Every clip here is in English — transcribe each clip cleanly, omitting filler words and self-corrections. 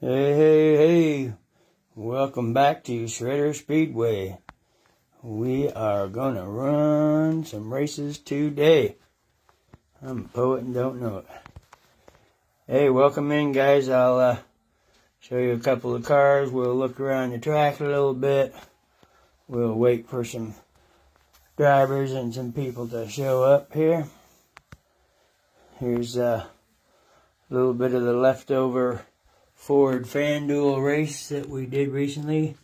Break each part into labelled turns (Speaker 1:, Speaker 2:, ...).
Speaker 1: Hey, welcome back to Shredder Speedway. We are gonna run some races today. I'm a poet and don't know it. Hey, welcome in, guys. I'll show you a couple of cars. We'll look around the track a little bit. We'll wait for some drivers and some people to show up here. Here's a little bit of the leftover Ford FanDuel race that we did recently.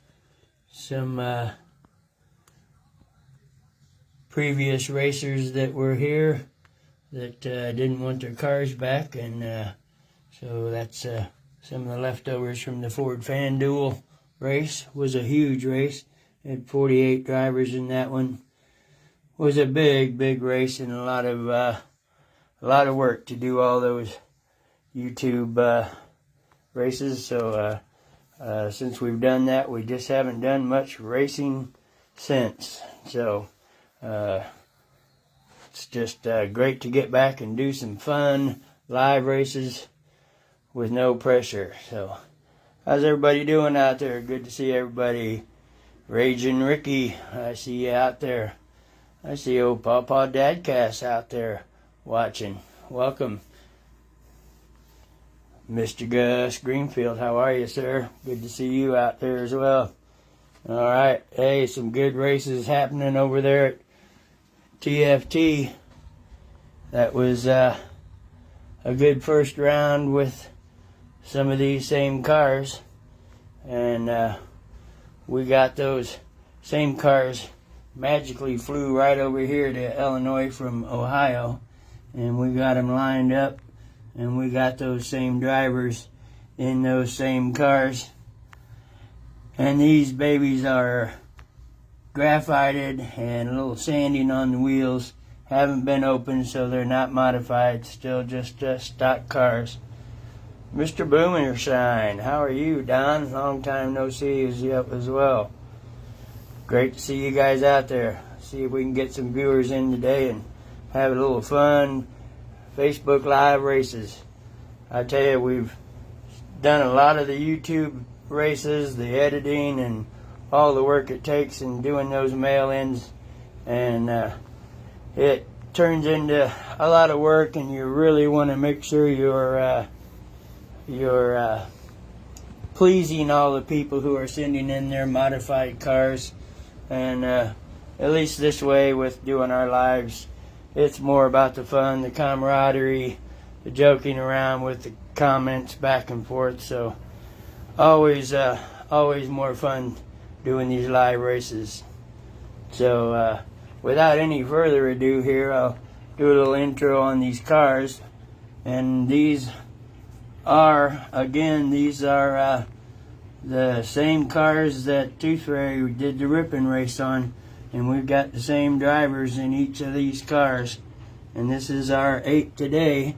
Speaker 1: Some previous racers that were here that didn't want their cars back, and so that's some of the leftovers from the Ford FanDuel race. It was a huge race. It had 48 drivers in that one. It was a big race and a lot of work to do all those YouTube races. So since we've done that, we just haven't done much racing since. So it's just great to get back and do some fun live races with no pressure. So how's everybody doing out there? Good to see everybody. Raging Ricky, I see you out there. I see old Pawpaw Dadcast out there watching. Welcome. Mr. Gus Greenfield, how are you, sir? Good to see you out there as well. All right. Hey, some good races happening over there at TFT. That was a good first round with some of these same cars. And we got those same cars magically flew right over here to Illinois from Ohio. And we got them lined up. And we got those same drivers in those same cars. And these babies are graphited and a little sanding on the wheels. Haven't been opened, so they're not modified. Still just stock cars. Mr. Boomershine, how are you, Don? Long time no see you up as well. Great to see you guys out there. See if we can get some viewers in today and have a little fun. Facebook Live races. I tell you, we've done a lot of the YouTube races, the editing, and all the work it takes in doing those mail-ins, and it turns into a lot of work, and you really want to make sure you're pleasing all the people who are sending in their modified cars, and at least this way with doing our lives, it's more about the fun, the camaraderie, the joking around with the comments back and forth. So always more fun doing these live races. So without any further ado here, I'll do a little intro on these cars. And these are the same cars that Tooth Fairy did the ripping race on. And we've got the same drivers in each of these cars. And this is our 8 today.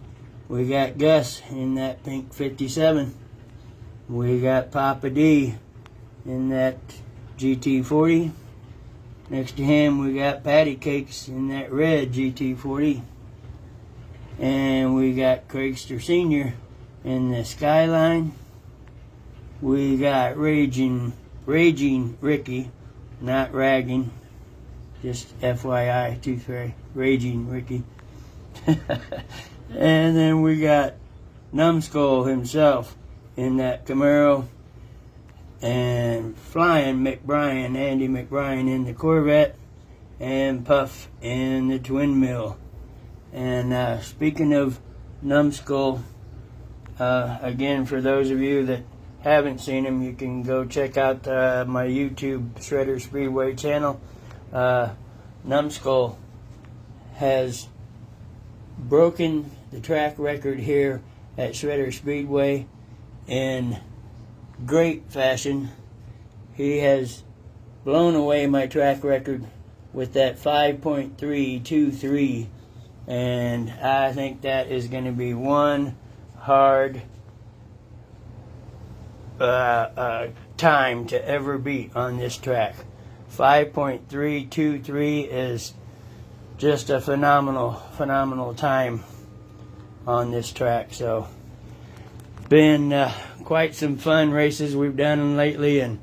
Speaker 1: We got Gus in that pink 57. We got Papa D in that GT40. Next to him we got Patty Cakes in that red GT40. And we got Craigster Sr. in the Skyline. We got Raging Ricky, not ragging. Just FYI, Tooth Fairy, Raging Ricky. And then we got Numbskull himself in that Camaro. And Flying McBrien, Andy McBrien in the Corvette. And Puff in the Twin Mill. And speaking of Numbskull, again, for those of you that haven't seen him, you can go check out my YouTube Shredder Speedway channel. Numbskull has broken the track record here at Shredder Speedway in great fashion. He has blown away my track record with that 5.323, and I think that is going to be one hard time to ever beat on this track. 5.323 is just a phenomenal time on this track. So Been quite some fun races we've done lately, and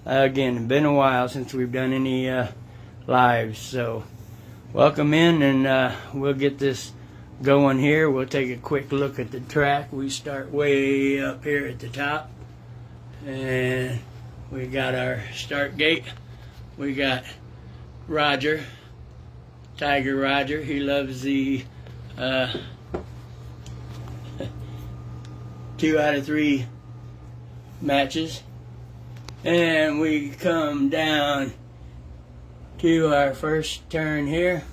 Speaker 1: again, been a while since we've done any lives. So welcome in, and we'll get this going here. We'll take a quick look at the track. We start way up here at the top, and we got our start gate. We got Roger, Tiger Roger. He loves the 2 out of 3 matches. And we come down to our first turn here.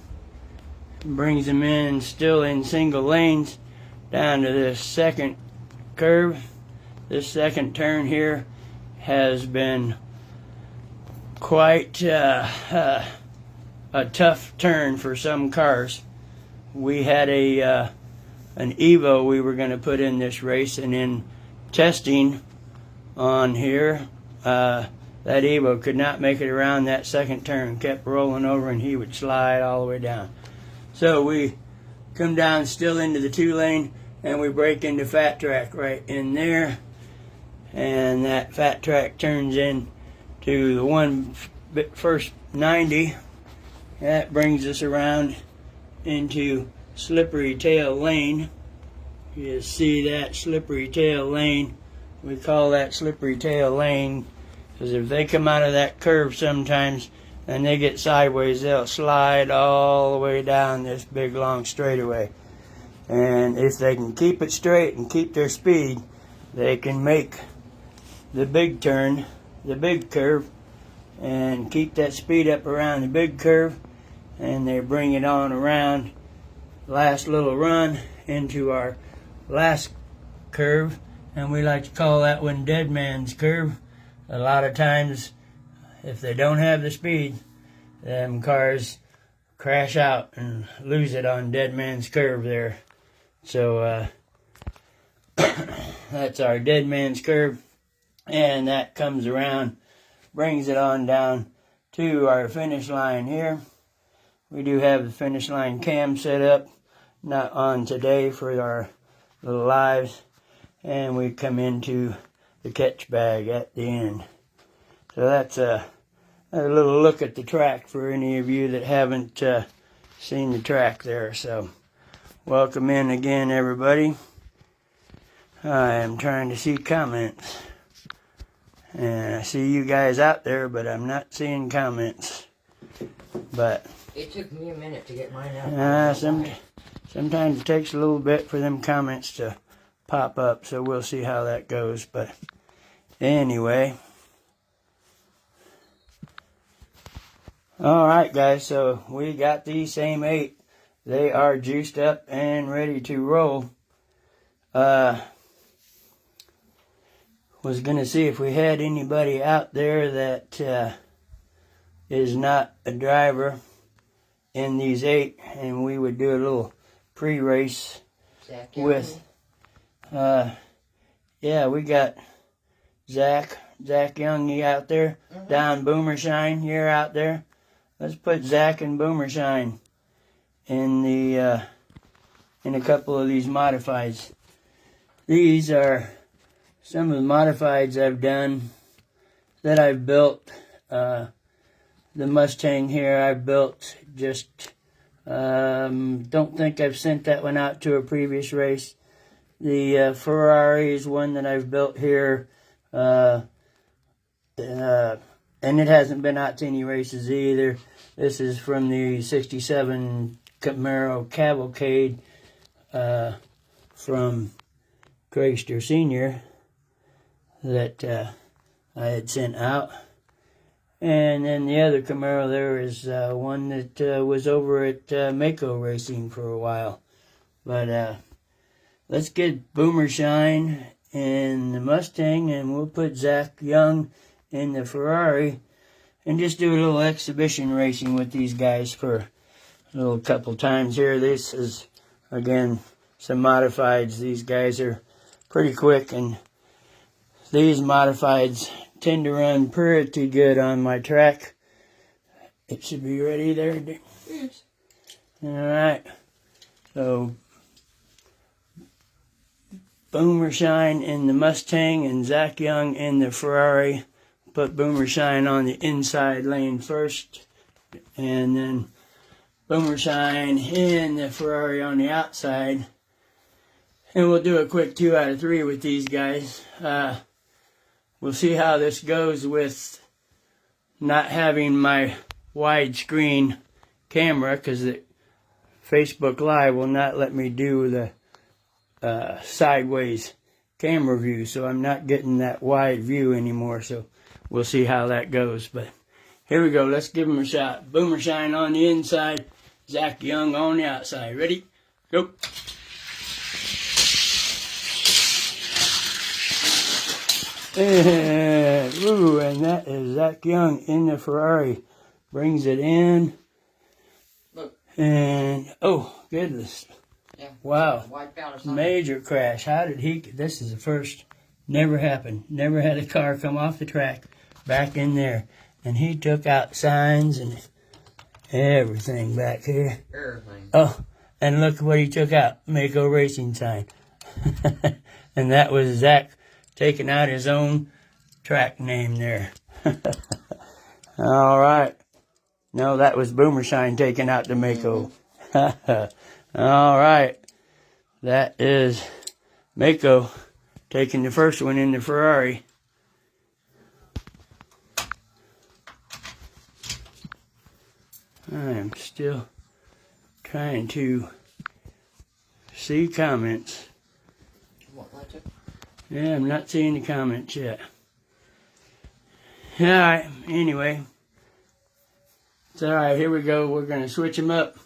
Speaker 1: Brings them in, still in single lanes, down to this second curve. This second turn here has been quite a tough turn for some cars. We had an Evo we were going to put in this race, and in testing on here, that Evo could not make it around that second turn, kept rolling over, and he would slide all the way down. So we come down still into the 2 lane, and we break into fat track right in there, and that fat track turns in to the first 90. That brings us around into slippery tail lane. You see that slippery tail lane. We call that slippery tail lane because if they come out of that curve sometimes and they get sideways, they'll slide all the way down this big long straightaway. And if they can keep it straight and keep their speed, they can make the big turn, the big curve, and keep that speed up around the big curve, and they bring it on around last little run into our last curve, and we like to call that one dead man's curve. A lot of times, if they don't have the speed, them cars crash out and lose it on dead man's curve there. So that's our dead man's curve, and that comes around, brings it on down to our finish line here. We do have the finish line cam set up, not on today for our little lives, and we come into the catch bag at the end. So that's a little look at the track for any of you that haven't seen the track there. So welcome in again, everybody. I am trying to see comments, and I see you guys out there, but I'm not seeing comments. But
Speaker 2: it took me a minute to get mine out.
Speaker 1: Sometimes it takes a little bit for them comments to pop up, so we'll see how that goes. But anyway, all right, guys, so we got these same 8. They are juiced up and ready to roll. Was going to see if we had anybody out there that is not a driver in these 8, and we would do a little pre-race with, yeah, we got Zach Young, you out there? Mm-hmm. Don Boomershine, you're out there? Let's put Zach and Boomershine in the in a couple of these modifieds. These are some of the modifieds I've done that I've built. The Mustang here I've built just, don't think I've sent that one out to a previous race. The Ferrari is one that I've built here, and it hasn't been out to any races either. This is from the 67 Camaro Cavalcade from Craigster Sr. that I had sent out. And then the other Camaro there is one that was over at Mako Racing for a while. But let's get Boomershine in the Mustang, and we'll put Zach Young in the Ferrari, and just do a little exhibition racing with these guys for a little couple times here. This is, again, some modifieds. These guys are pretty quick, and these modifieds tend to run pretty good on my track. It should be ready there. Yes. All right. So Boomershine in the Mustang and Zach Young in the Ferrari. Put Boomershine on the inside lane first, and then Boomershine in the Ferrari on the outside. And we'll do a quick 2 out of 3 with these guys. We'll see how this goes with not having my widescreen camera, because the Facebook Live will not let me do the sideways camera view, so I'm not getting that wide view anymore, so we'll see how that goes. But here we go, let's give them a shot. Boomershine on the inside, Zach Young on the outside. Ready? Go. And that is Zach Young in the Ferrari. Brings it in.
Speaker 2: Look.
Speaker 1: And, oh, goodness.
Speaker 2: Yeah.
Speaker 1: Wow.
Speaker 2: Wiped out or something.
Speaker 1: Major crash. How did he, this is the first, never happened. Never had a car come off the track back in there. And he took out signs and everything back here.
Speaker 2: Everything.
Speaker 1: Oh, and look what he took out. Mako Racing sign. And that was Zach taking out his own track name there. All right. No, that was Boomershine taking out the Mako. All right. That is Mako taking the first one in the Ferrari. I am still trying to see comments.
Speaker 2: What, like it?
Speaker 1: Yeah, I'm not seeing the comments yet. Alright, anyway. It's alright, here we go. We're going to switch them up.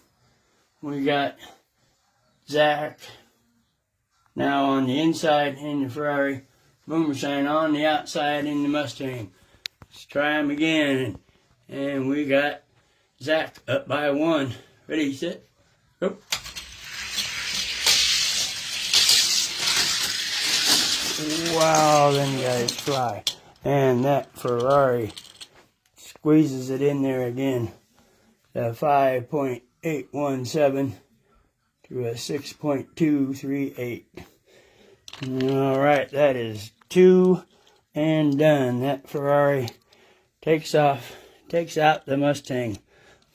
Speaker 1: We got Zach now on the inside in the Ferrari. Boomershine on the outside in the Mustang. Let's try them again. And we got Zach up by 1. Ready, set, go. Wow, them guys fly. And that Ferrari squeezes it in there again. The 5.817 to a 6.238. Alright, that is 2 and done. That Ferrari takes out the Mustang.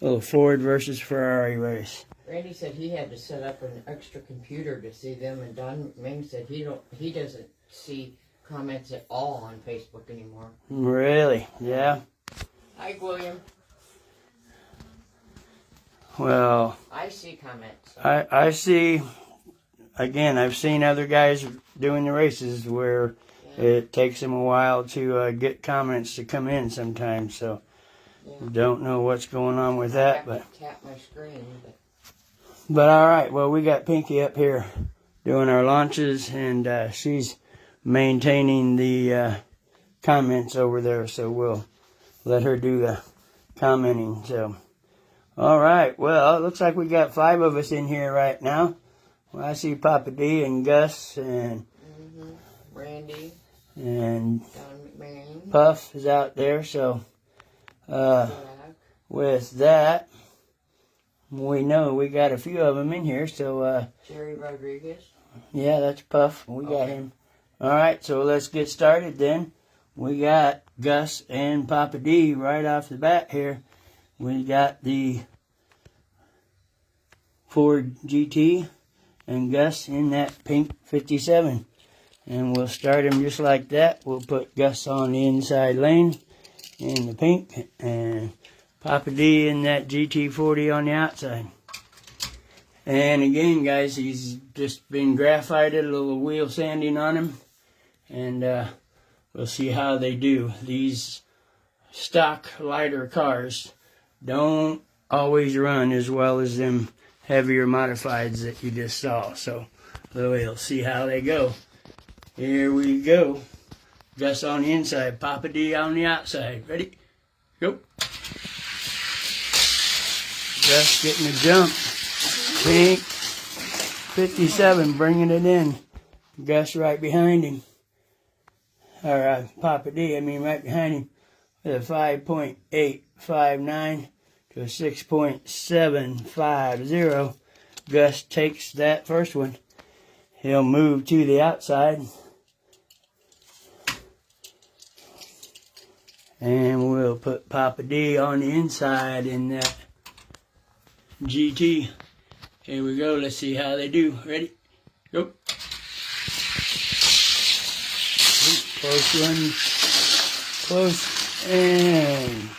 Speaker 1: Little Ford versus Ferrari race.
Speaker 2: Randy said he had to set up an extra computer to see them, and Don Ming said he doesn't see comments at all on Facebook anymore.
Speaker 1: Really? Yeah.
Speaker 2: Hi, William.
Speaker 1: Well,
Speaker 2: I see comments.
Speaker 1: I see, again, I've seen other guys doing the races where it takes them a while to get comments to come in sometimes, so don't know what's going on with that. But
Speaker 2: tap my screen.
Speaker 1: But all right, well, we got Pinky up here doing our launches, and she's maintaining the comments over there, so we'll let her do the commenting. So, all right, well, it looks like we got 5 of us in here right now. Well, I see Papa D and Gus and
Speaker 2: Randy
Speaker 1: and
Speaker 2: Don McMahon.
Speaker 1: Puff is out there. So, with that, we know we got a few of them in here. So,
Speaker 2: Jerry Rodriguez.
Speaker 1: Yeah, that's Puff. We got him. All right, so let's get started then. We got Gus and Papa D right off the bat here. We got the Ford GT and Gus in that pink 57. And we'll start him just like that. We'll put Gus on the inside lane in the pink and Papa D in that GT40 on the outside. And again, guys, he's just been graphited, a little wheel sanding on him. And we'll see how they do. These stock lighter cars don't always run as well as them heavier modifieds that you just saw. So we'll see how they go. Here we go. Gus on the inside, Papa D on the outside. Ready? Go. Gus getting a jump. Pink 57 bringing it in. Gus right behind him. Or Papa D, right behind him. With a 5.859 to a 6.750. Gus takes that first one. he'll move to the outside. And we'll put Papa D on the inside in that GT. Here we go. Let's see how they do. Ready? Go. Close one. Close. And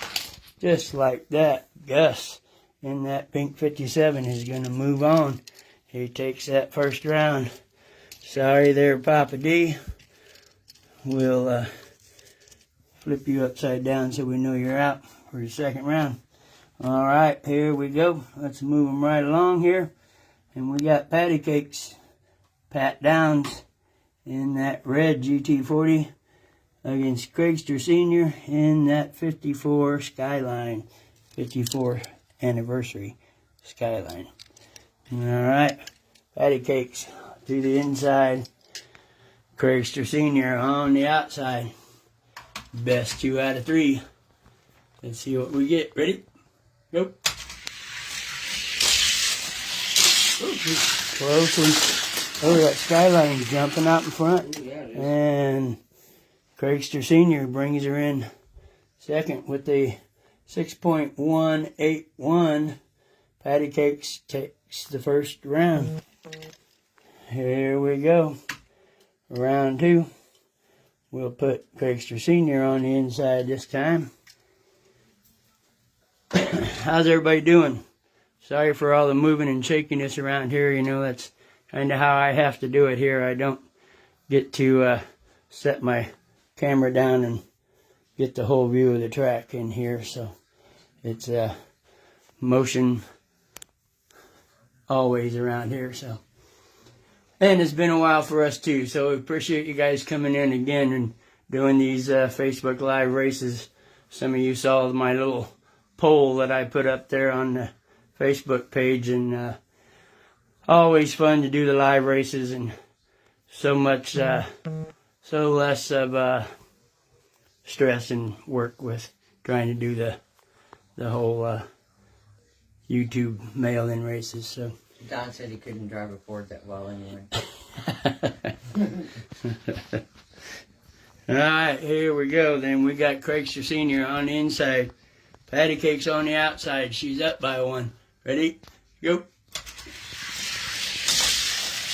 Speaker 1: just like that, Gus in that pink 57 is going to move on. He takes that first round. Sorry there, Papa D. We'll flip you upside down so we know you're out for your second round. All right, here we go. Let's move them right along here. And we got Patty Cakes, Pat Downs in that red GT40 against Craigster Sr. in that 54 Skyline, 54th anniversary Skyline. All right, Patty Cakes to the inside, Craigster Sr. on the outside. Best 2 out of 3. Let's see what we get. Ready? Go. Close. Oh, that Skyline's jumping out in front. And Craigster Sr. brings her in second with the 6.181. Patty Cakes takes the first round. Here we go. Round 2. We'll put Craigster Sr. on the inside this time. How's everybody doing? Sorry for all the moving and shakiness around here. You know, that's kind of how I have to do it here. I don't get to set my camera down and get the whole view of the track in here. So it's motion always around here. So. And it's been a while for us too, so we appreciate you guys coming in again and doing these Facebook Live races. Some of you saw my little poll that I put up there on the Facebook page, and always fun to do the live races, and so less of stress and work with trying to do the whole YouTube mail-in races. So.
Speaker 2: Don said he couldn't drive a Ford that well anyway.
Speaker 1: All right, here we go. Then we got Craigster Sr. on the inside. Patty Cakes on the outside. She's up by 1. Ready? Go.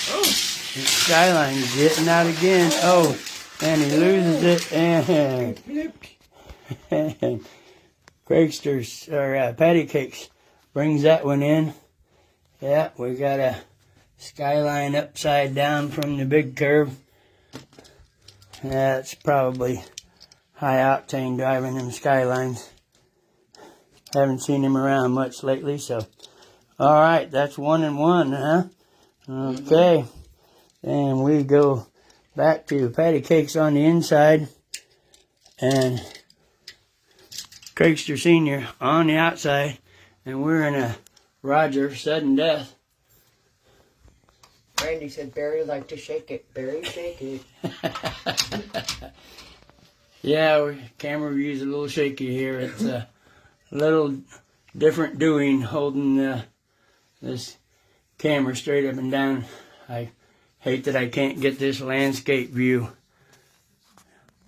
Speaker 1: Oh, Skyline's getting out again. Oh, and he loses it. And Craigster's, or Patty Cakes brings that one in. Yeah, we got a Skyline upside down from the big curve. That's probably high octane driving them Skylines. Haven't seen him around much lately, so. All right, that's 1 and 1, huh? Okay. And we go back to Patty Cakes on the inside and Craigster Sr. on the outside, and we're in a Roger, sudden death.
Speaker 2: Randy said Barry liked to shake it. Barry, shake it.
Speaker 1: Yeah, camera view's a little shaky here. It's a little different doing holding this camera straight up and down. I hate that I can't get this landscape view.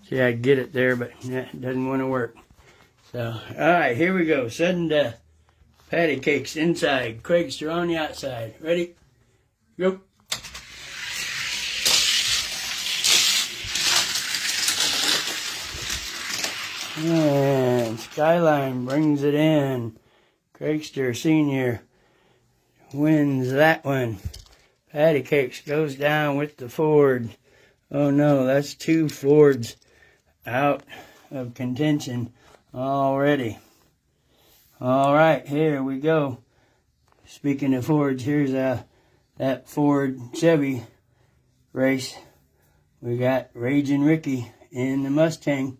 Speaker 1: See, I get it there, but it doesn't want to work. So, alright, here we go. Sudden death. Patty Cakes inside, Craigster on the outside. Ready? Go. And Skyline brings it in. Craigster Sr. wins that one. Patty Cakes goes down with the Ford. Oh no, that's 2 Fords out of contention already. All right, here we go. Speaking of Fords, here's that Ford Chevy race. We got Raging Ricky in the Mustang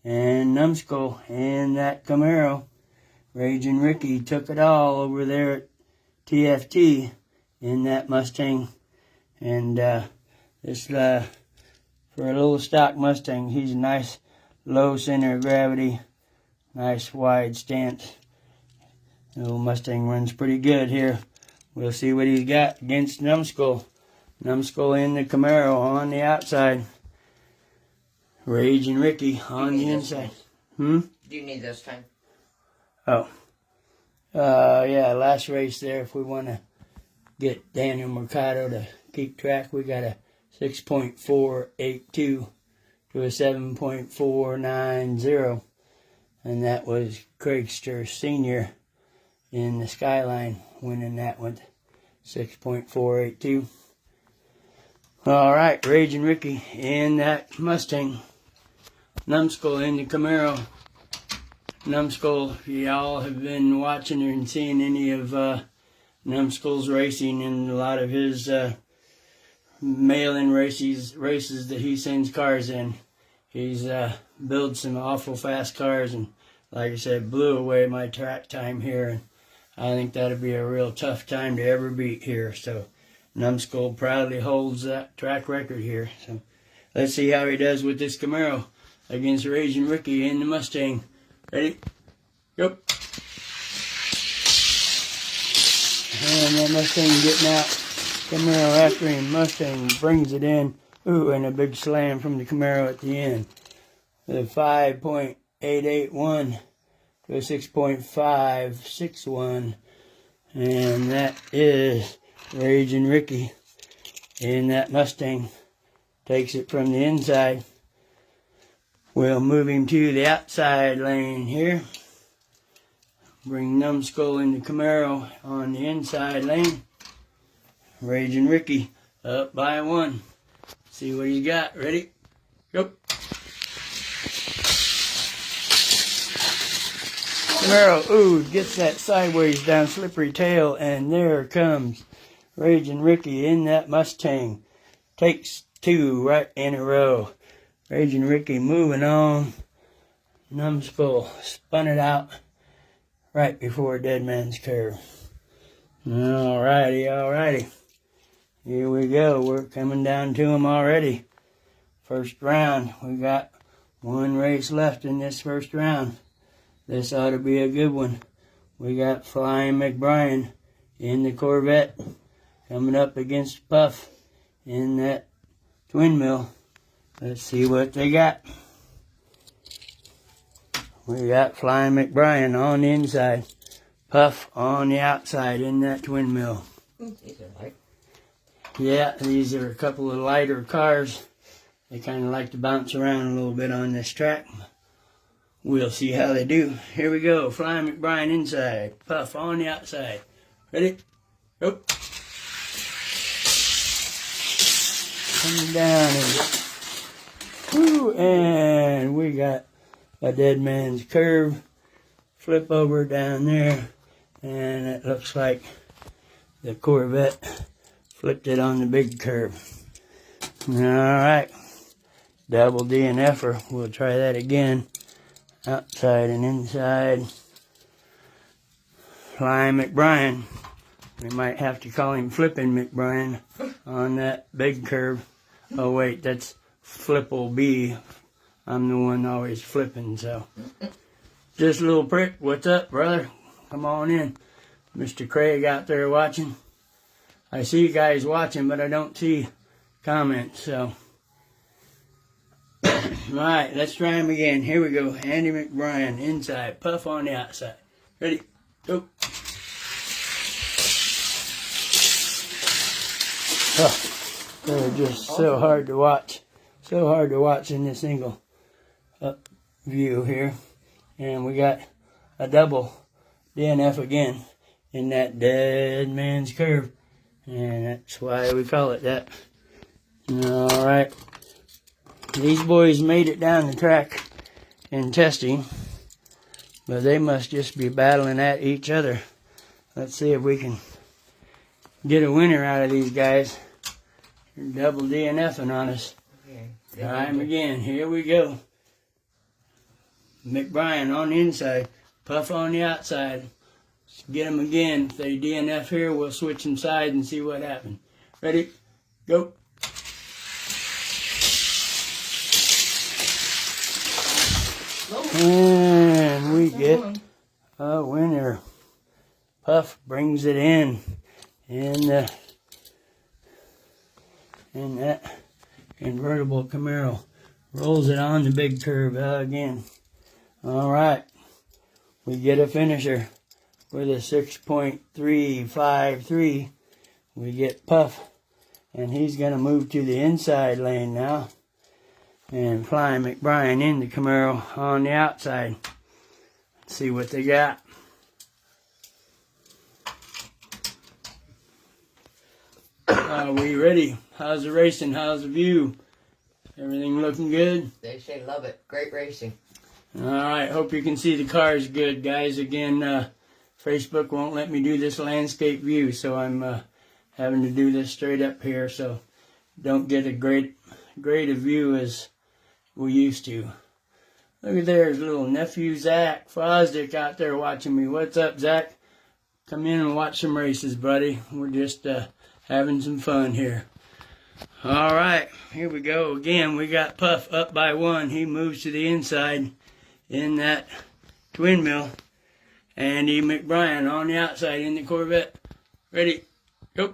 Speaker 1: and Numbskull in that Camaro. Raging Ricky took it all over there at TFT in that Mustang. And this for a little stock Mustang, he's a nice low center of gravity, nice wide stance. The little Mustang runs pretty good here. We'll see what he's got against Numbskull. Numbskull in the Camaro on the outside. Rage and Ricky on the inside.
Speaker 2: Do you need this time?
Speaker 1: Oh. Yeah, last race there, if we want to get Daniel Mercado to keep track, we got a 6.482 to a 7.490. And that was Craigster Sr. in the Skyline winning that one. 6.482. All right, Raging Ricky in that Mustang. Numbskull in the Camaro. Numbskull, y'all have been watching and seeing any of Numbskull's racing and a lot of his mail-in races that he sends cars in. He's built some awful fast cars and, like I said, blew away my track time here. And I think that'll be a real tough time to ever beat here. So Numbskull proudly holds that track record here. So let's see how he does with this Camaro against Raging Ricky in the Mustang. Ready? Go. And that Mustang getting out. Camaro after him. Mustang brings it in. Ooh, and a big slam from the Camaro at the end. The 5.881 to a 6.561. And that is Raging Ricky in that Mustang. Takes it from the inside. We'll move him to the outside lane here. Bring Numbskull in the Camaro on the inside lane. Raging Ricky up by 1. See what he's got. Ready? Go. Camaro, ooh, gets that sideways down slippery tail, and there comes Raging Ricky in that Mustang. Takes 2 right in a row. Raging Ricky moving on. Numbskull spun it out right before Dead Man's Curve. Alrighty. Here we go. We're coming down to him already. First round. We got 1 race left in this first round. This ought to be a good one. We got Flying McBrien in the Corvette coming up against Puff in that twin mill. Let's see what they got. We got Flying McBrien on the inside. Puff on the outside in that twin mill.
Speaker 2: These are light.
Speaker 1: Yeah, these are a couple of lighter cars. They kind of like to bounce around a little bit on this track. We'll see how they do. Here we go. Flying McBrien inside. Puff on the outside. Ready? Go. Coming down and we got a Dead Man's Curve. Flip over down there. And it looks like the Corvette flipped it on the big curve. Alright. Double DNF'er. We'll try that again. Outside and inside. Flying McBrien. We might have to call him Flipping McBrien on that big curve. Oh wait, that's Flipple B. I'm the one always flipping, so. Just a little prick. What's up, brother? Come on in. Mr. Craig out there watching. I see you guys watching, but I don't see comments, so. Alright, let's try him again. Here we go. Andy McBrien inside. Puff on the outside. Ready? Go. Oh, they're just so hard to watch. So hard to watch in this single up view here. And we got a double DNF again in that Dead Man's Curve. And that's why we call it that. Alright. These boys made it down the track in testing, but they must just be battling at each other. Let's see if we can get a winner out of these guys. They're double DNFing on us.
Speaker 2: Okay.
Speaker 1: Try him again. Here we go. McBrien on the inside, Puff on the outside. Let's get them again. If they DNF here, we'll switch them sides and see what happens. Ready? Go. And we get a winner. Puff brings it in the And that convertible Camaro rolls it on the big curve again. All right. We get a finisher with a 6.353. We get Puff. And he's going to move to the inside lane now. And fly McBrien in the Camaro on the outside. Let's see what they got. Are we ready? How's the racing? How's the view? Everything looking good?
Speaker 2: They say love it. Great racing.
Speaker 1: Alright, hope you can see the cars good, guys. Again, Facebook won't let me do this landscape view, so I'm having to do this straight up here, so don't get a great a view as we used to. Look at there's little nephew Zach Fosdick out there watching me. What's up, Zach? Come in and watch some races, buddy. We're just having some fun here. Alright, here we go again. We got Puff up by 1. He moves to the inside in that twin mill. Andy McBrien on the outside in the Corvette. Ready, go.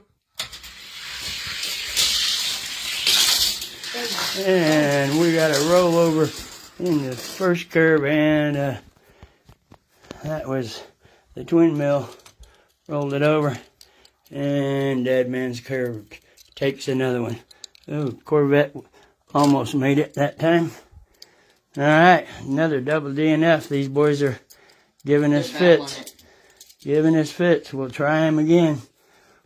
Speaker 1: And we got a rollover in the first curve, and that was the twin mill. Rolled it over, and Dead Man's Curve takes another one. Oh, Corvette almost made it that time. All right, another double DNF. These boys are giving us fits. Giving us fits. We'll try him again.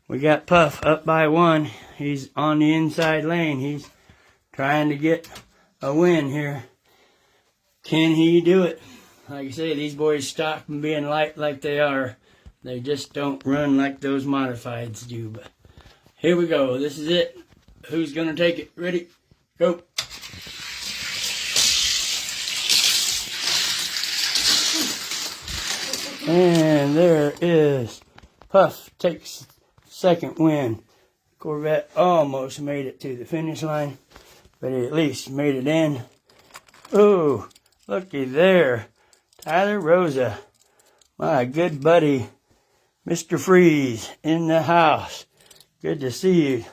Speaker 1: We got Puff up by 1. He's on the inside lane. He's trying to get a win here. Can he do it? Like I say, these boys stop from being light like they are. They just don't run like those modifieds do. But here we go. This is it. Who's going to take it? Ready? Go. And there is Puff takes second win. Corvette almost made it to the finish line, but he at least made it in. Oh, looky there. Tyler Rosa, my good buddy, Mr. Freeze, in the house. Good to see you.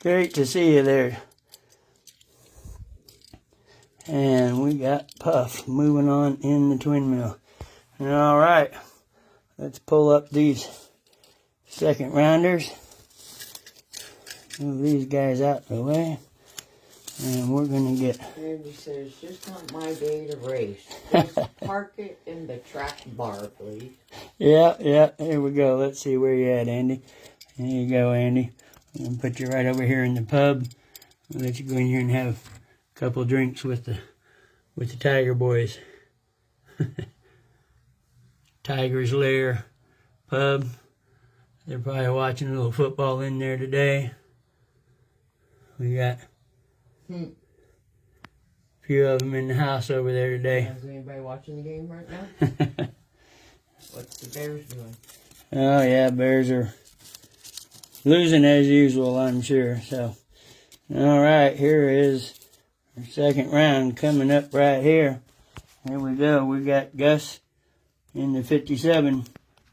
Speaker 1: Great to see you there. And we got Puff moving on in the twin mill. All right, let's pull up these second rounders. Move these guys out of the way. And we're going to get...
Speaker 2: Randy says, just not my day to race. Just park it in the track bar, please.
Speaker 1: Yeah, here we go. Let's see where you at, Andy. There you go, Andy. I'm going to put you right over here in the pub. I'll let you go in here and have a couple drinks with the Tiger boys. Tiger's Lair pub. They're probably watching a little football in there today. We got a few of them in the house over there today.
Speaker 2: Is anybody watching the game right now? What's the Bears doing?
Speaker 1: Oh yeah, Bears are losing as usual, I'm sure. So, all right, here is our second round coming up right here. Here we go. We got Gus in the 57.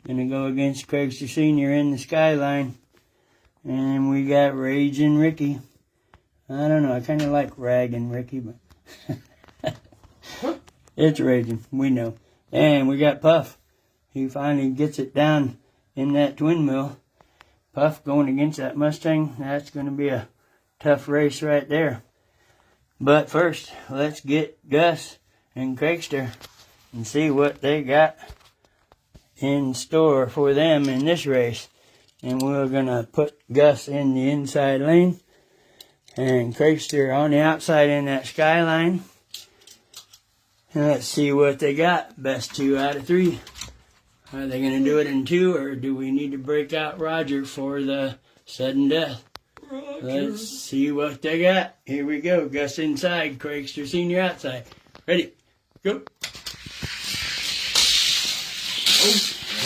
Speaker 1: Gonna go against Craigster Sr. in the Skyline. And we got Raging Ricky. I don't know, I kind of like Ragging Ricky, but it's Raging, we know. And we got Puff. He finally gets it down in that twin mill. Puff going against that Mustang, that's going to be a tough race right there. But first, let's get Gus and Craigster and see what they got in store for them in this race. And we're going to put Gus in the inside lane and Craigster on the outside in that Skyline. And let's see what they got. Best 2 out of 3. Are they going to do it in 2, or do we need to break out Roger for the sudden death? Roger. Let's see what they got. Here we go. Gus inside, Craigster Sr. outside. Ready, go.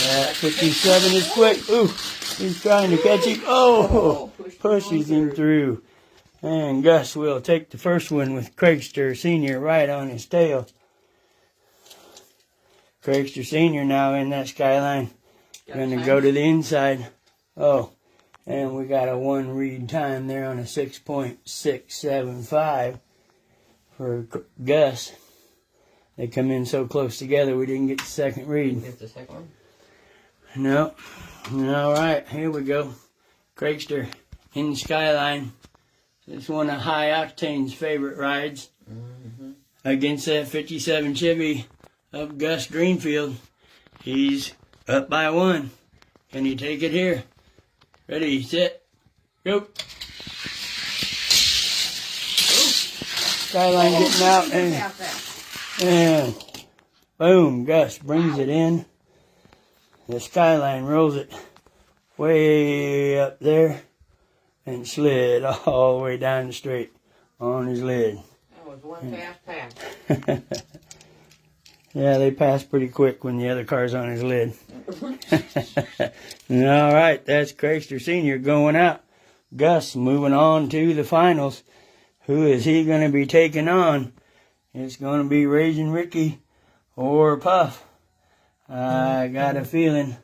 Speaker 1: That 57 is quick. Ooh, he's trying to catch him. Oh, pushes him through. And Gus will take the first one with Craigster Sr. right on his tail. Craigster Sr. now in that Skyline. Going to go to the inside. Oh, And we got a 1 read time there on a 6.675 for Gus. They come in so close together, we didn't get the second read.
Speaker 2: Get the second one?
Speaker 1: No. All right, here we go. Craigster in the Skyline. It's one of High Octane's favorite rides. Against that 57 Chevy of Gus Greenfield. He's up by 1. Can he take it here? Ready, set, go. Skyline getting out and boom, Gus brings it in. The Skyline rolls it way up there and slid all the way down the straight on his lid.
Speaker 2: That was one fast pass.
Speaker 1: Yeah, they pass pretty quick when the other car's on his lid. All right, that's Craigster Sr. going out. Gus moving on to the finals. Who is he going to be taking on? It's going to be Raging Ricky or Puff. I got a feeling.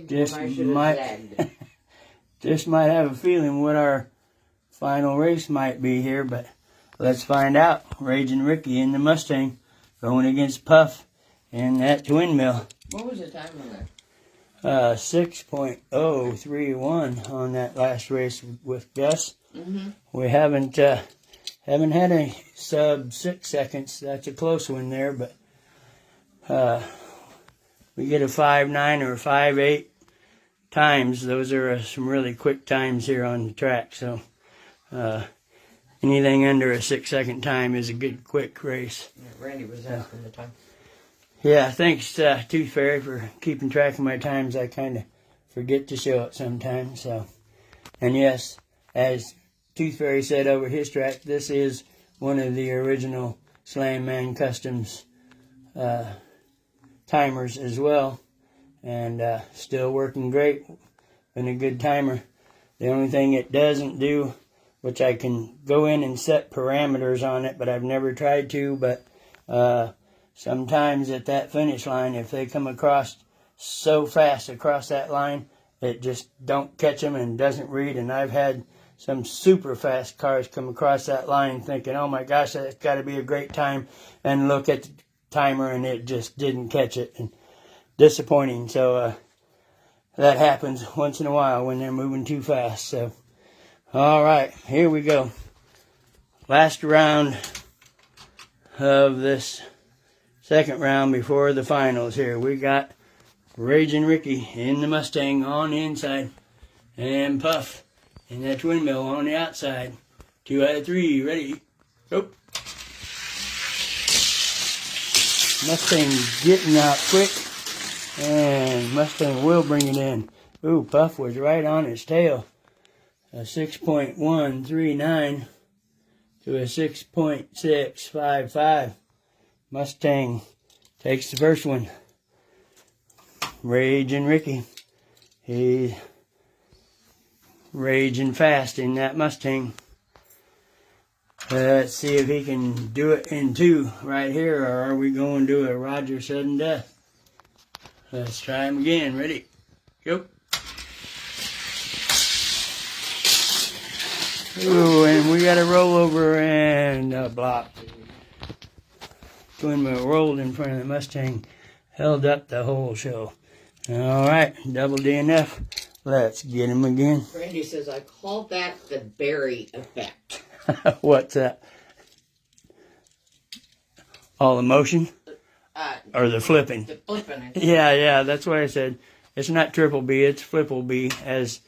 Speaker 1: Just might have a feeling what our final race might be here, but let's find out. Raging Ricky in the Mustang going against Puff in that twin mill.
Speaker 2: What was the time on that?
Speaker 1: 6.031 on that last race with Gus. We haven't had a sub 6 seconds. That's a close one there, but we get a 5.9 or 5.8 times. Those are some really quick times here on the track. So anything under a 6 second time is a good quick race.
Speaker 2: Yeah, Randy was asking the time.
Speaker 1: Yeah, thanks Tooth Fairy for keeping track of my times. I kind of forget to show it sometimes. So, and yes, as Tooth Fairy said over his track, this is one of the original Slam Man Customs timers as well, and still working great. Been a good timer. The only thing it doesn't do, which I can go in and set parameters on it, but I've never tried to, but sometimes at that finish line, if they come across so fast across that line, it just don't catch them and doesn't read. And I've had some super fast cars come across that line thinking, oh my gosh, that's got to be a great time, and look at the timer and it just didn't catch it. And disappointing. So that happens once in a while when they're moving too fast. So all right, here we go. Last round of this second round before the finals here. We got Raging Ricky in the Mustang on the inside and Puff in that twin mill on the outside. 2 out of 3, ready, go. Mustang getting out quick, and Mustang will bring it in. Ooh, Puff was right on his tail. A 6.139 to a 6.655. Mustang takes the first one. Raging Ricky. He's raging fast in that Mustang. Let's see if he can do it in 2 right here, or are we going to do a Roger sudden death? Let's try him again. Ready? Go. Ooh, and we got a rollover and a block. Twin wheel rolled in front of the Mustang, held up the whole show. All right, double DNF. Let's get him again.
Speaker 2: Randy says, I call that the Barry effect.
Speaker 1: What's that? All the motion? Or the flipping?
Speaker 2: The flipping.
Speaker 1: Yeah, that's what I said. It's not triple B, it's flipple B, as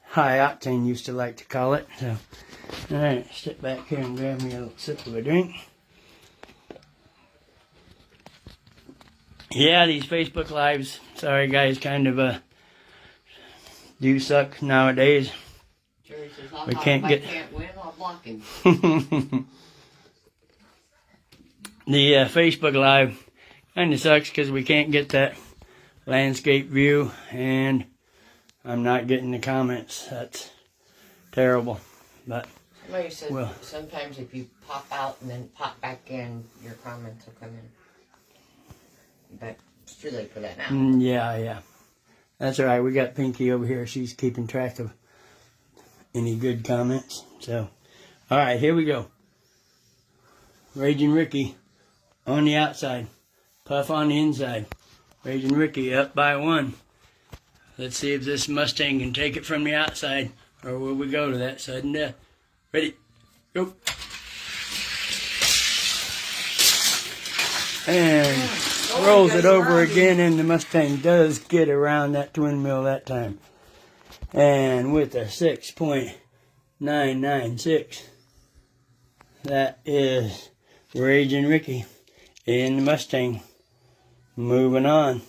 Speaker 1: High Octane used to like to call it. So, all right, sit back here and grab me a little sip of a drink. Yeah, these Facebook Lives, sorry guys, kind of do suck nowadays.
Speaker 2: Jerry says,
Speaker 1: We can't
Speaker 2: if
Speaker 1: get...
Speaker 2: I can't win, I'll block him.
Speaker 1: The Facebook Live kind of sucks because we can't get that landscape view, and I'm not getting the comments. That's terrible. But
Speaker 2: Somebody said sometimes if you pop out and then pop back in, your comments will come in. But it's too late for that now.
Speaker 1: Yeah. That's all right. We got Pinky over here. She's keeping track of any good comments. So, all right, here we go. Raging Ricky on the outside. Puff on the inside. Raging Ricky up by 1. Let's see if this Mustang can take it from the outside, or will we go to that sudden death? Ready, go. And rolls it over again, and the Mustang does get around that twin mill that time. And with a 6.996, that is Raging Ricky in the Mustang. Moving on.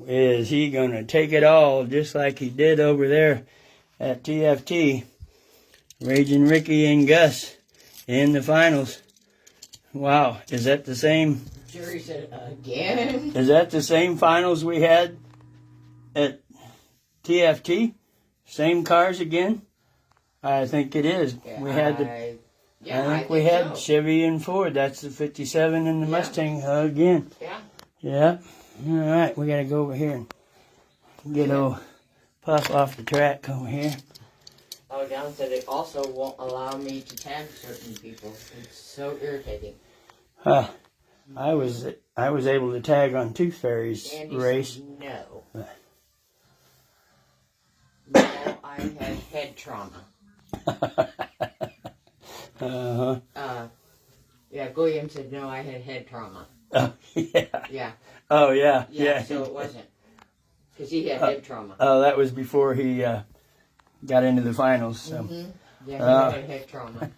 Speaker 1: Is he going to take it all just like he did over there at TFT? Raging Ricky and Gus in the finals. Wow, is that the same?
Speaker 2: Jerry said, again?
Speaker 1: Is that the same finals we had at TFT? Same cars again? I think it is.
Speaker 2: Yeah,
Speaker 1: we had I think we had
Speaker 2: so.
Speaker 1: Chevy and Ford. That's the 57 and the Mustang again.
Speaker 2: Yeah.
Speaker 1: Yeah. All right, we got to go over here and get old Puff off the track over here.
Speaker 2: Oh, Don said it also won't allow me to tag certain people. It's so irritating.
Speaker 1: I was able to tag on Tooth Fairy's
Speaker 2: Andy
Speaker 1: race.
Speaker 2: said no. No, I had head trauma. Yeah, William said no, I had head trauma.
Speaker 1: Oh, yeah.
Speaker 2: Yeah.
Speaker 1: Oh, yeah. Yeah.
Speaker 2: So it wasn't. Because he had head trauma.
Speaker 1: Oh, that was before he got into the finals. So.
Speaker 2: Mm-hmm. Yeah, he had head trauma.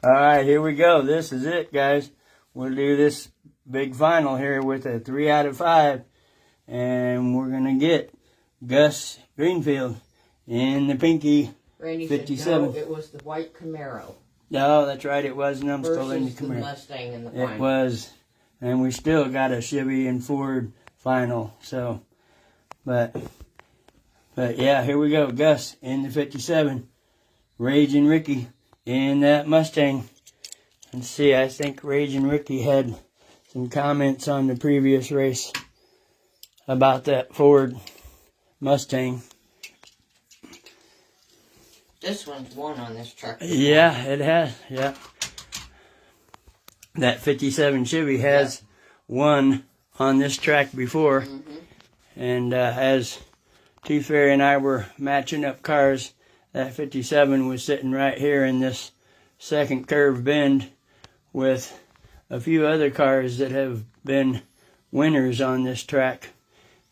Speaker 1: All right, here we go. This is it, guys. We'll do this big final here with a 3 out of 5. And we're going to get Gus Greenfield in the Pinky
Speaker 2: Randy
Speaker 1: 57.
Speaker 2: said no, it was the white Camaro.
Speaker 1: No, that's right. It was, and I'm still in the
Speaker 2: Versus the
Speaker 1: Camaro.
Speaker 2: Mustang in the final.
Speaker 1: It was, and we still got a Chevy and Ford final. So, but yeah, here we go. Gus in the 57, Raging Ricky in that Mustang. And see, I think Raging Ricky had some comments on the previous race about that Ford Mustang.
Speaker 2: This one's won on this truck.
Speaker 1: Yeah, it has. Yeah. That 57 Chevy has won on this track before.
Speaker 2: Mm-hmm.
Speaker 1: And as Tooth Fairy and I were matching up cars, that 57 was sitting right here in this second curve bend with a few other cars that have been winners on this track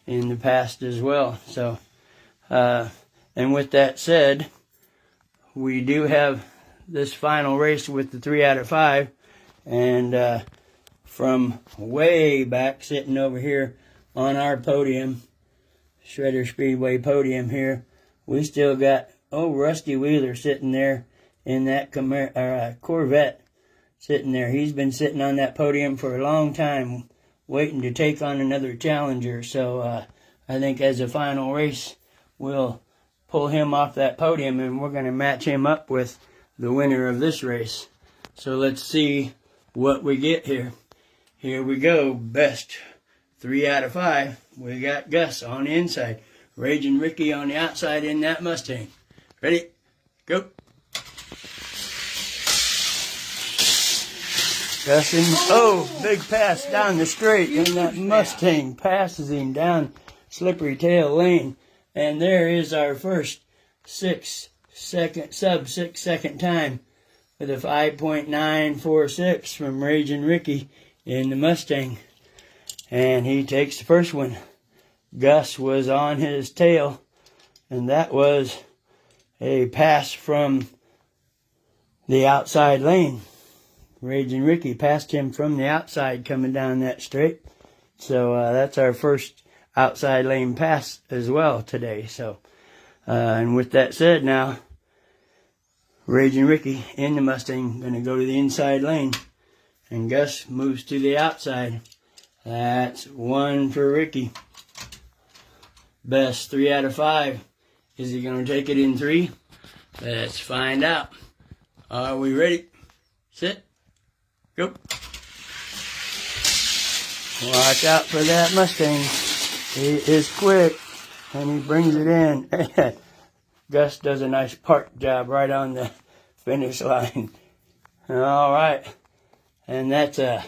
Speaker 1: in the past as well. So, and with that said, we do have this final race with the 3 out of 5. And from way back, sitting over here on our podium, Shredder Speedway podium here, we still got Rusty Wheeler sitting there in that Corvette sitting there. He's been sitting on that podium for a long time, waiting to take on another challenger. So I think as a final race, we'll pull him off that podium, and we're going to match him up with the winner of this race. So let's see what we get here. Here we go. Best 3 out of 5. We got Gus on the inside, Raging Ricky on the outside in that Mustang. Ready? Go. Gus in, big pass down the straight, and that Mustang passes him down slippery tail lane. And there is our first sub 6 second time with a 5.946 from Raging Ricky in the Mustang. And he takes the first one. Gus was on his tail, and that was a pass from the outside lane. Raging Ricky passed him from the outside coming down that straight. So that's our first outside lane pass as well today. So, and with that said, now Raging Ricky in the Mustang going to go to the inside lane, and Gus moves to the outside. That's 1 for Ricky. Best 3 out of 5. Is he going to take it in 3? Let's find out. Are we ready? Sit. Go. Watch out for that Mustang. He is quick. And he brings it in. Gus does a nice park job right on the finish line. All right. And that's a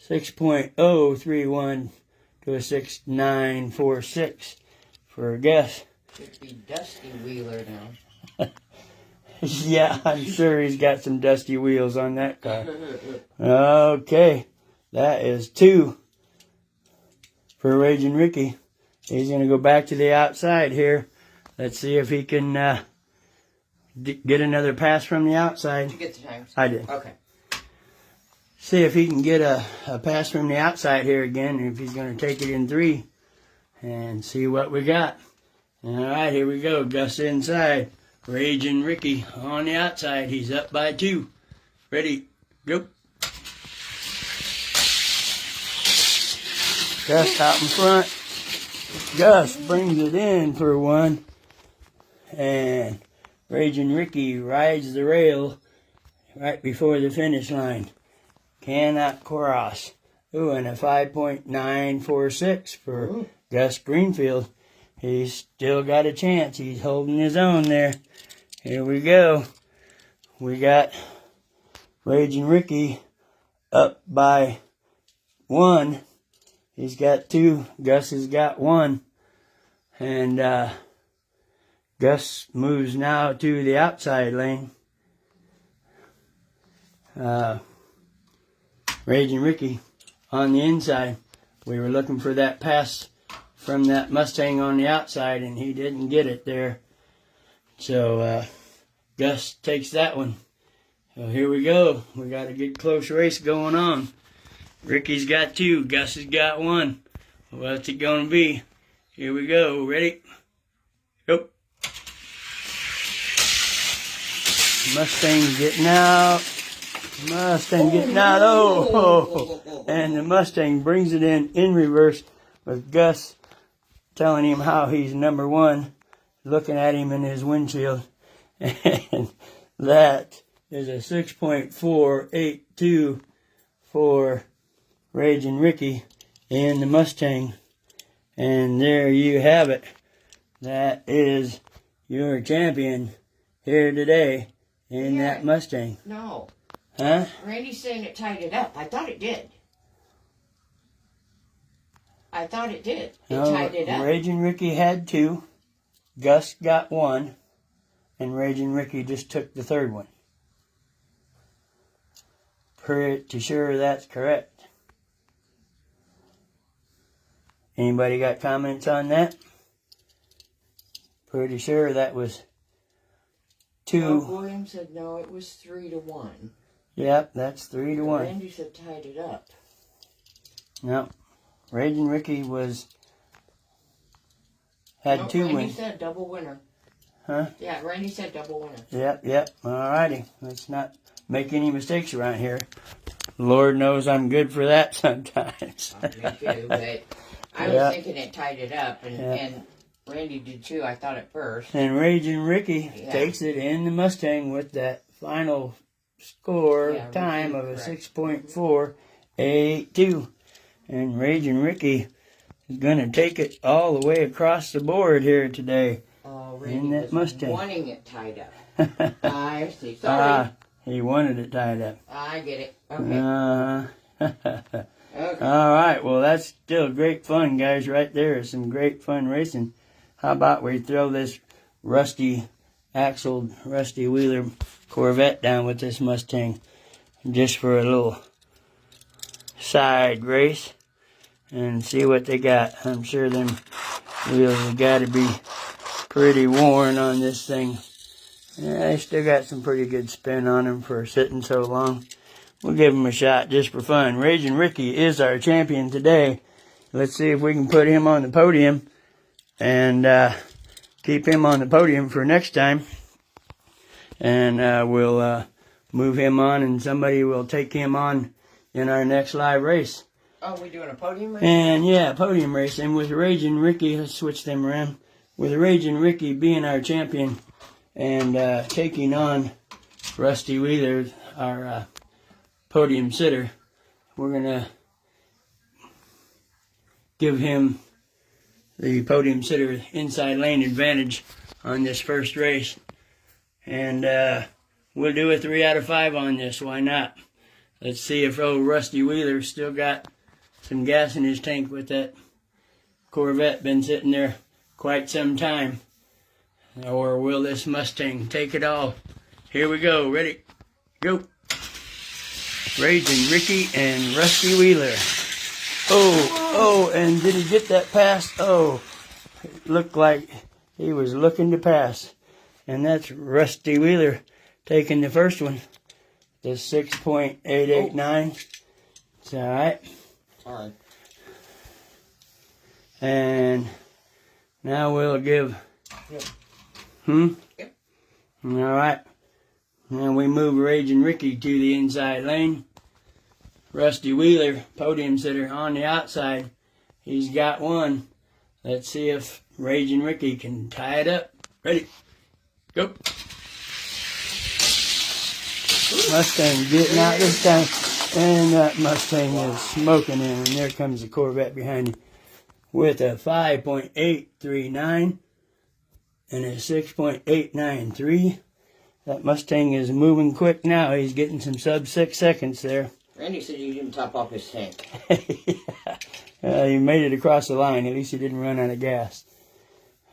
Speaker 1: 6.031 to a 6.946 for Gus.
Speaker 2: Should be Dusty Wheeler now.
Speaker 1: Yeah, I'm sure he's got some dusty wheels on that car. Okay. That is 2 for Raging Ricky. He's going to go back to the outside here. Let's see if he can get another pass from the outside.
Speaker 2: Did you get the times?
Speaker 1: I did.
Speaker 2: Okay.
Speaker 1: See if he can get a pass from the outside here again, if he's going to take it in 3 and see what we got. All right, here we go. Gus inside. Raging Ricky on the outside. He's up by 2. Ready, go. Gus out in front. Gus brings it in for 1. And Raging Ricky rides the rail right before the finish line. Cannot cross. Ooh, and a 5.946 for Gus Greenfield. He's still got a chance. He's holding his own there. Here we go. We got Raging Ricky up by 1. He's got 2. Gus has got 1. And Gus moves now to the outside lane. Raging Ricky on the inside. We were looking for that pass from that Mustang on the outside, and he didn't get it there. So Gus takes that one. So here we go. We got a good close race going on. Ricky's got 2. Gus has got 1. What's it going to be? Here we go. Ready? Go. Mustang getting out. Mustang getting out. Oh. And the Mustang brings it in reverse with Gus telling him how he's number 1, looking at him in his windshield. And that is a 6.482 for Raging Ricky in the Mustang. And there you have it. That is your champion here today in that Mustang.
Speaker 2: No.
Speaker 1: Huh?
Speaker 2: Randy's saying it tied it up. I thought it did. I thought it did. It tied it up.
Speaker 1: Raging Ricky had 2. Gus got 1. And Raging Ricky just took the 3rd one. Pretty sure that's correct. Anybody got comments on that? Pretty sure that was 2.
Speaker 2: William said no, it was 3-1.
Speaker 1: Yep, that's 3-1.
Speaker 2: Randy said tied it up.
Speaker 1: No. Raging Ricky had 2
Speaker 2: Randy
Speaker 1: wins.
Speaker 2: said double winner.
Speaker 1: Huh?
Speaker 2: Yeah, Randy said double winner.
Speaker 1: Yep. Alrighty. Let's not make any mistakes around here. Lord knows I'm good for that sometimes.
Speaker 2: Me too, but I was thinking it tied it up, and Randy did too, I thought at first.
Speaker 1: And Raging Ricky takes it in the Mustang with that final score time of a 6.482. And Raging Ricky is going to take it all the way across the board here today in that Mustang.
Speaker 2: Wanting it tied up. I see. Sorry.
Speaker 1: He wanted it tied up.
Speaker 2: I get it. Okay.
Speaker 1: Okay.
Speaker 2: Okay.
Speaker 1: All right. Well, that's still great fun, guys. Right there is some great fun racing. How about we throw this rusty Wheeler Corvette down with this Mustang just for a little side race and see what they got. I'm sure them wheels have got to be pretty worn on this thing. Yeah, they still got some pretty good spin on them for sitting so long. We'll give them a shot just for fun. Raging Ricky is our champion today. Let's see if we can put him on the podium and keep him on the podium for next time. And we'll move him on, and somebody will take him on in our next live race.
Speaker 2: Oh, we doing a podium race?
Speaker 1: And podium race. And with Raging Ricky, let's switch them around. With Raging Ricky being our champion and taking on Rusty Wheeler, our podium sitter, we're going to give him the podium sitter inside lane advantage on this first race. And we'll do a 3 out of 5 on this. Why not? Let's see if old Rusty Wheeler still got some gas in his tank with that Corvette. Been sitting there quite some time. Or will this Mustang take it all? Here we go. Ready? Go. Raging Ricky and Rusty Wheeler. Oh, and did he get that pass? Oh, it looked like he was looking to pass. And that's Rusty Wheeler taking the first one. The 6.889. It's all right.
Speaker 2: All right.
Speaker 1: And now we'll give...
Speaker 2: Yep.
Speaker 1: Yep. All right. Now we move Raging Ricky to the inside lane. Rusty Wheeler, podium sitter, on the outside. He's got one. Let's see if Raging Ricky can tie it up. Ready? Go. Mustang getting out this time. And that Mustang is smoking in. And there comes the Corvette behind him with a 5.839 and a 6.893. That Mustang is moving quick now. He's getting some sub 6 seconds there.
Speaker 2: Randy said you didn't top off his tank.
Speaker 1: Yeah. He made it across the line. At least he didn't run out of gas.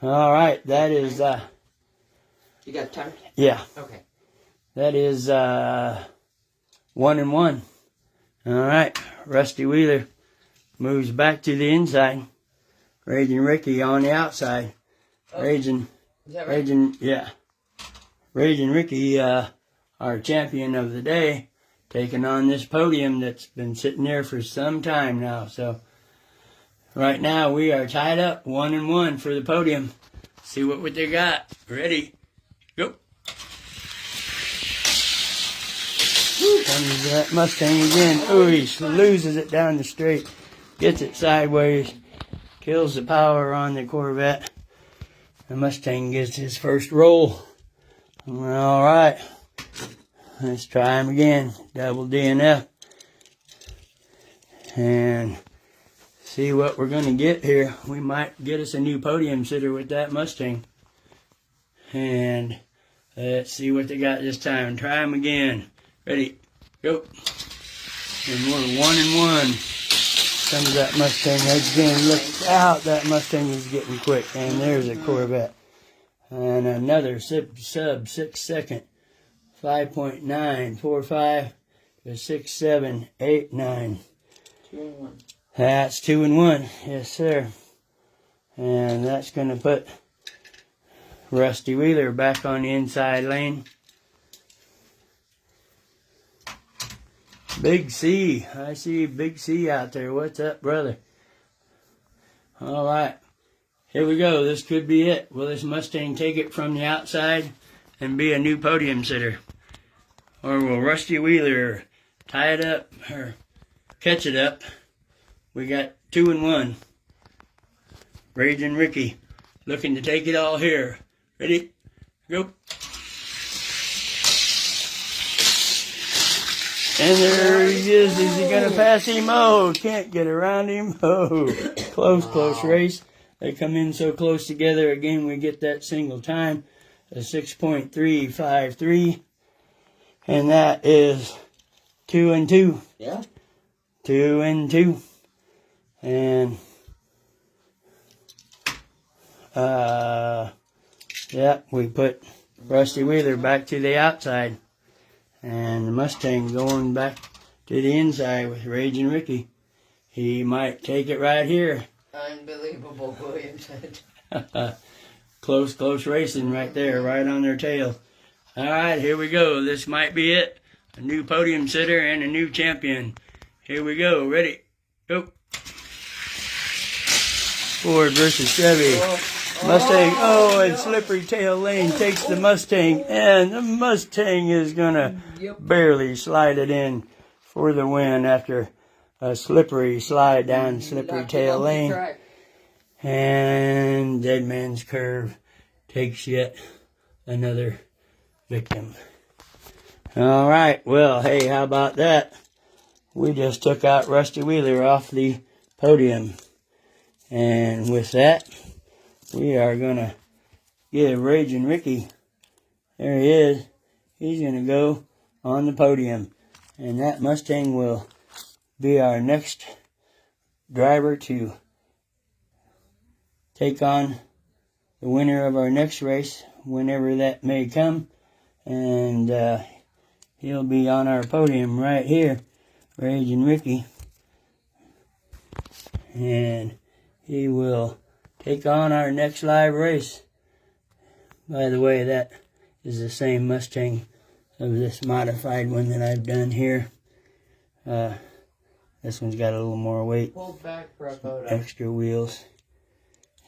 Speaker 1: All right, that is...
Speaker 2: You got time?
Speaker 1: Yeah.
Speaker 2: Okay.
Speaker 1: That is 1 and 1. All right, Rusty Wheeler moves back to the inside. Raging Ricky on the outside.
Speaker 2: Oh.
Speaker 1: Raging...
Speaker 2: Is that right?
Speaker 1: Raging Ricky, our champion of the day, taking on this podium that's been sitting there for some time now. So right now we are tied up 1 and 1 for the podium. See what they got. Ready? Go. Comes that Mustang again. Oh, he loses it down the straight. Gets it sideways. Kills the power on the Corvette. The Mustang gets his first roll. All right. Let's try him again. Double DNF. And see what we're going to get here. We might get us a new podium sitter with that Mustang. And let's see what they got this time. Try him again. Ready? Go. And we're 1 and 1. Comes that Mustang again. Look out. That Mustang is getting quick. And there's a Corvette. And another sub 6 second. 5.945 to 6.789.
Speaker 2: 2 and 1.
Speaker 1: That's 2 and 1. Yes, sir. And that's going to put Rusty Wheeler back on the inside lane. Big C. I see Big C out there. What's up, brother? All right. Here we go. This could be it. Will this Mustang take it from the outside and be a new podium sitter? Or will Rusty Wheeler tie it up or catch it up? We got 2 and 1. Raging Ricky looking to take it all here. Ready? Go. And there he is. Is he going to pass him? Oh, can't get around him. Oh, close race. They come in so close together. Again, we get that single time. A 6.353. And that is 2 and 2.
Speaker 2: Yeah.
Speaker 1: 2 and 2. And, yeah, we put Rusty Wheeler back to the outside. And the Mustang going back to the inside with Raging Ricky. He might take it right here.
Speaker 2: Unbelievable, William said.
Speaker 1: Close racing right there, right on their tail. All right, here we go. This might be it. A new podium sitter and a new champion. Here we go. Ready? Go. Ford versus Chevy. Mustang. Oh, and Slippery Tail Lane takes the Mustang. And the Mustang is going to barely slide it in for the win after a slippery slide down Slippery Tail Lane. And Dead Man's Curve takes yet another victim. All right. Well, hey, how about that? We just took out Rusty Wheeler off the podium. And with that, we are going to give Raging Ricky, there he is, he's going to go on the podium. And that Mustang will be our next driver to take on the winner of our next race, whenever that may come. And he'll be on our podium right here, Raging Ricky. And he will take on our next live race. By the way, that is the same Mustang of this modified one that I've done here. This one's got a little more weight.
Speaker 2: Pull back for a photo.
Speaker 1: Extra wheels.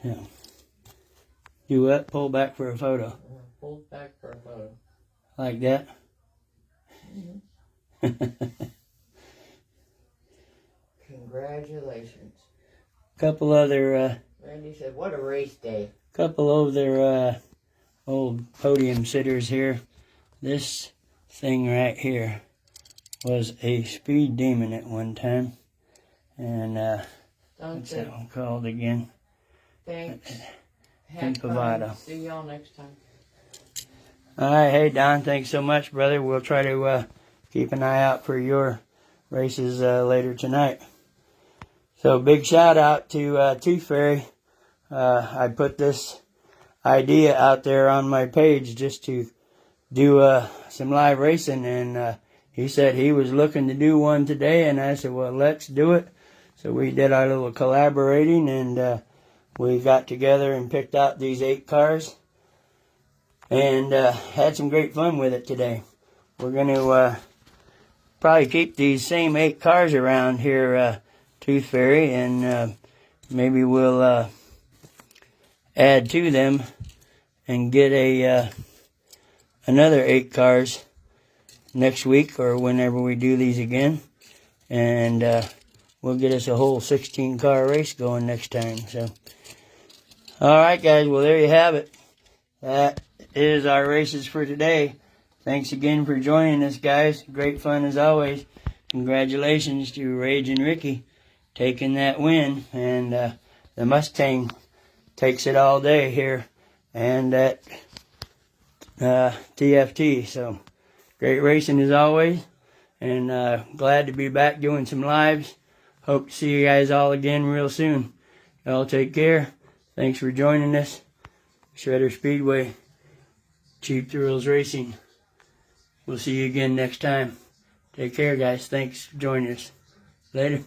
Speaker 1: So, do what? Pull back for a photo.
Speaker 2: Pull back for a photo.
Speaker 1: Like that?
Speaker 2: Congratulations.
Speaker 1: Couple other,
Speaker 2: Randy said, what a race day.
Speaker 1: couple other, old podium sitters here. This thing right here was a Speed Demon at one time. And, what's that one called again?
Speaker 2: Thanks.
Speaker 1: Impavado.
Speaker 2: See y'all next time.
Speaker 1: Alright, hey Don, thanks so much, brother. We'll try to keep an eye out for your races later tonight. So big shout out to Tooth Fairy. I put this idea out there on my page just to do some live racing, and he said he was looking to do one today, and I said, well, let's do it. So we did our little collaborating, and we got together and picked out these 8 cars and had some great fun with it today. We're going to probably keep these same 8 cars around here, Tooth Fairy, and maybe we'll add to them and get another 8 cars next week or whenever we do these again, and we'll get us a whole 16-car race going next time. So, all right, guys. Well, there you have it. That is our races for today. Thanks again for joining us, guys. Great fun as always. Congratulations to Raging Ricky taking that win, and the Mustang takes it all day here and at TFT. So great racing as always, and glad to be back doing some lives. Hope to see you guys all again real soon. Y'all take care. Thanks for joining us. Shredder Speedway, Cheap Thrills Racing. We'll see you again next time. Take care, guys. Thanks for joining us. Later.